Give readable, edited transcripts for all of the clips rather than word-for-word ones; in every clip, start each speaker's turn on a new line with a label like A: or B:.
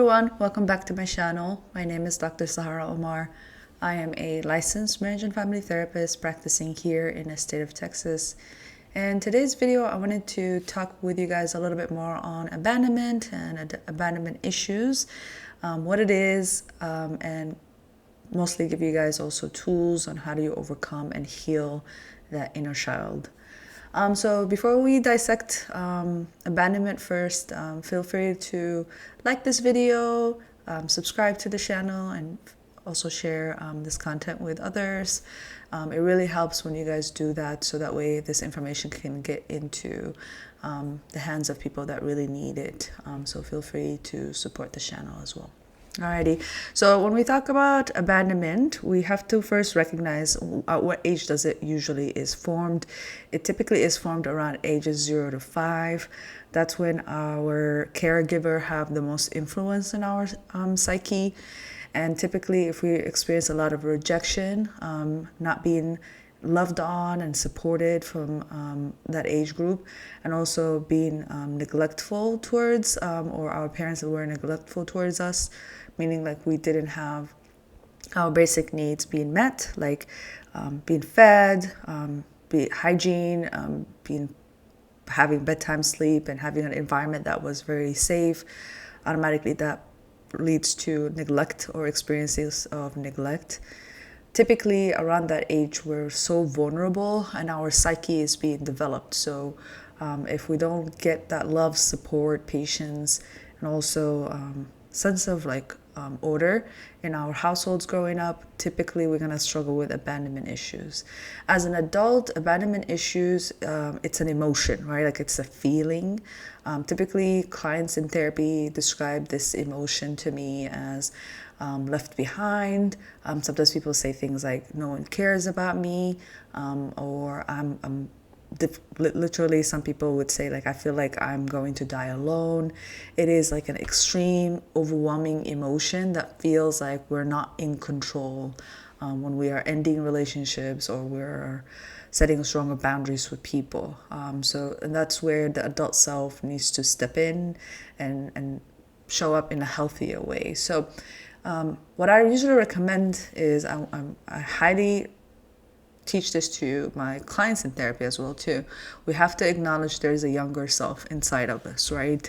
A: Everyone, welcome back to my channel. My name is Dr. Sahara Omar. I am a licensed marriage and family therapist practicing here in the state of Texas. And today's video, I wanted to talk with you guys a little bit more on abandonment and abandonment issues, what it is, and mostly give you guys also tools on how do you overcome and heal that inner child. So before we dissect abandonment first, feel free to like this video, subscribe to the channel, and also share this content with others. It really helps when you guys do that, so that way this information can get into the hands of people that really need it. So feel free to support the channel as well. Alrighty, so when we talk about abandonment, we have to first recognize at what age does it usually is formed. It typically is formed around ages 0 to 5. That's when our caregiver have the most influence in our psyche. And typically if we experience a lot of rejection, not being loved on and supported from that age group, and also being neglectful towards, or our parents were neglectful towards us, meaning like we didn't have our basic needs being met, like being fed, hygiene, having bedtime sleep, and having an environment that was very safe. Automatically that leads to neglect or experiences of neglect. Typically around that age, we're so vulnerable and our psyche is being developed. So if we don't get that love, support, patience, and also sense of order in our households growing up, typically we're going to struggle with abandonment issues. As an adult, abandonment issues, it's an emotion, right? Like it's a feeling. Typically clients in therapy describe this emotion to me as left behind. Sometimes people say things like no one cares about me, or literally some people would say like I feel like I'm going to die alone. It is like an extreme overwhelming emotion that feels like we're not in control when we are ending relationships or we're setting stronger boundaries with people. And that's where the adult self needs to step in and show up in a healthier way. So what I usually recommend is I highly teach this to my clients in therapy as well too. We have to acknowledge there's a younger self inside of us, right?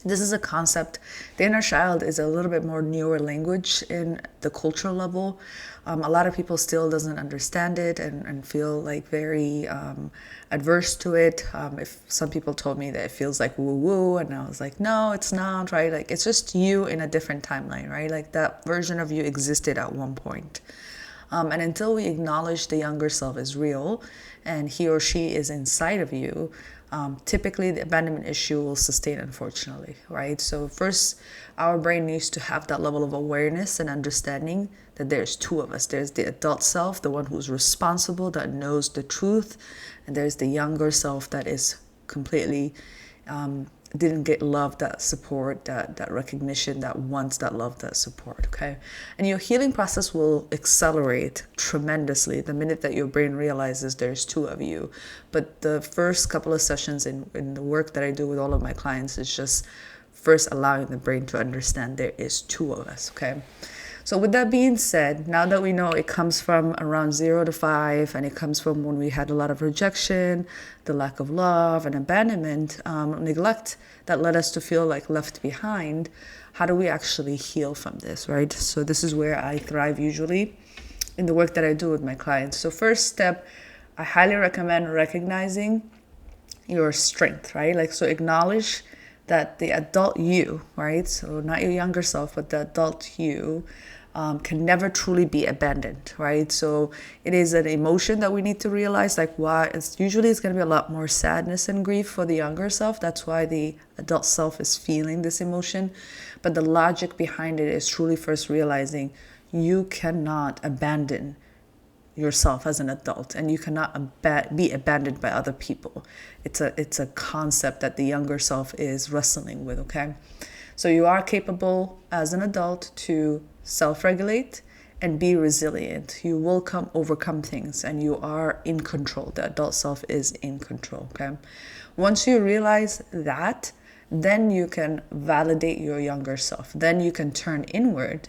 A: This is a concept. The inner child is a little bit more newer language in the cultural level. A lot of people still doesn't understand it and feel like very adverse to it. If some people told me that it feels like woo-woo, and I was like, no, it's not, right? Like it's just you in a different timeline, right? Like that version of you existed at one point. And until we acknowledge the younger self is real and he or she is inside of you, typically the abandonment issue will sustain, unfortunately, right? So first, our brain needs to have that level of awareness and understanding that there's two of us. There's the adult self, the one who's responsible, that knows the truth, and there's the younger self that is completely didn't get love, that support, that recognition, that wants that love, that support, okay? And your healing process will accelerate tremendously the minute that your brain realizes there's two of you. But the first couple of sessions in the work that I do with all of my clients is just first allowing the brain to understand there is two of us, okay? So with that being said, now that we know it comes from around 0 to 5, and it comes from when we had a lot of rejection, the lack of love and abandonment, neglect that led us to feel like left behind, how do we actually heal from this, right? So this is where I thrive usually in the work that I do with my clients. So first step, I highly recommend recognizing your strength, right? Like, so acknowledge that the adult you, right? So not your younger self, but the adult you can never truly be abandoned, right? So it is an emotion that we need to realize, like why it's going to be a lot more sadness and grief for the younger self. That's why the adult self is feeling this emotion. But the logic behind it is truly first realizing you cannot abandon yourself as an adult, and you cannot be abandoned by other people. It's a concept that the younger self is wrestling with, okay? So you are capable as an adult to self-regulate and be resilient. You will overcome things, and you are in control. The adult self is in control, okay? Once you realize that, then you can validate your younger self. Then you can turn inward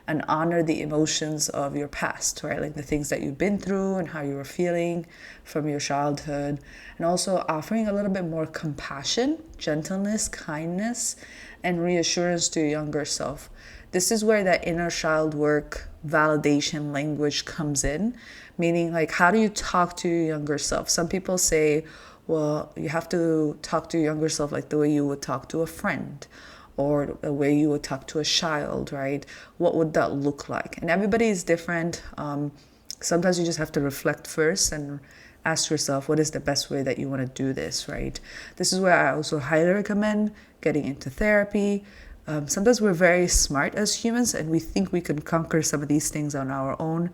A: and honor the emotions of your past, right? Like the things that you've been through and how you were feeling from your childhood. And also offering a little bit more compassion, gentleness, kindness, and reassurance to your younger self. This is where that inner child work validation language comes in, meaning like, how do you talk to your younger self? Some people say, well, you have to talk to your younger self like the way you would talk to a friend or the way you would talk to a child, right? What would that look like? And everybody is different. Sometimes you just have to reflect first and ask yourself, what is the best way that you want to do this, right? This is where I also highly recommend getting into therapy. Sometimes we're very smart as humans and we think we can conquer some of these things on our own.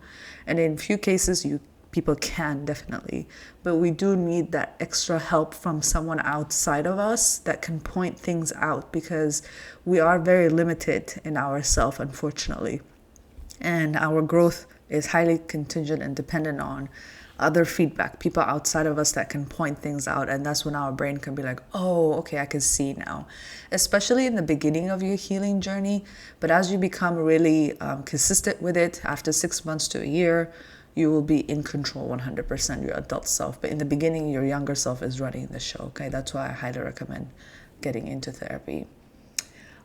A: And in few cases, people can definitely, but we do need that extra help from someone outside of us that can point things out, because we are very limited in ourselves, unfortunately. And our growth is highly contingent and dependent on other feedback, people outside of us that can point things out. And that's when our brain can be like, oh, okay, I can see now. Especially in the beginning of your healing journey. But as you become really consistent with it, after 6 months to a year, you will be in control 100%, your adult self. But in the beginning, your younger self is running the show, okay? That's why I highly recommend getting into therapy.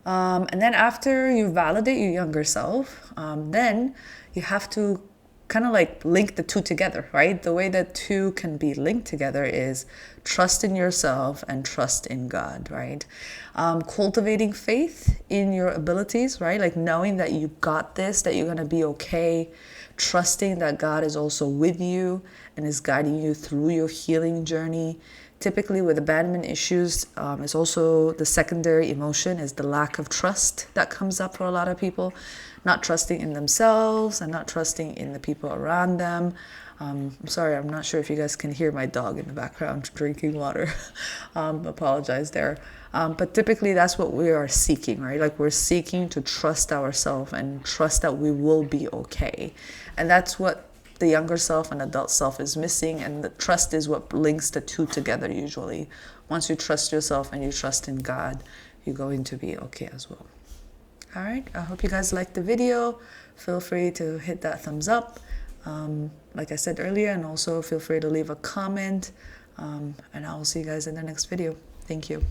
A: And then after you validate your younger self, then you have to kind of like link the two together, right? The way that two can be linked together is trust in yourself and trust in God, right? Cultivating faith in your abilities, right? Like knowing that you got this, that you're going to be okay. Trusting that God is also with you and is guiding you through your healing journey. Typically with abandonment issues, it's also the secondary emotion is the lack of trust that comes up for a lot of people. Not trusting in themselves and not trusting in the people around them. I'm sorry, I'm not sure if you guys can hear my dog in the background drinking water. Apologize there. But typically that's what we are seeking, right? Like we're seeking to trust ourselves and trust that we will be okay. And that's what the younger self and adult self is missing. And the trust is what links the two together usually. Once you trust yourself and you trust in God, you're going to be okay as well. All right, I hope you guys liked the video. Feel free to hit that thumbs up, like I said earlier, and also feel free to leave a comment. And I will see you guys in the next video. Thank you.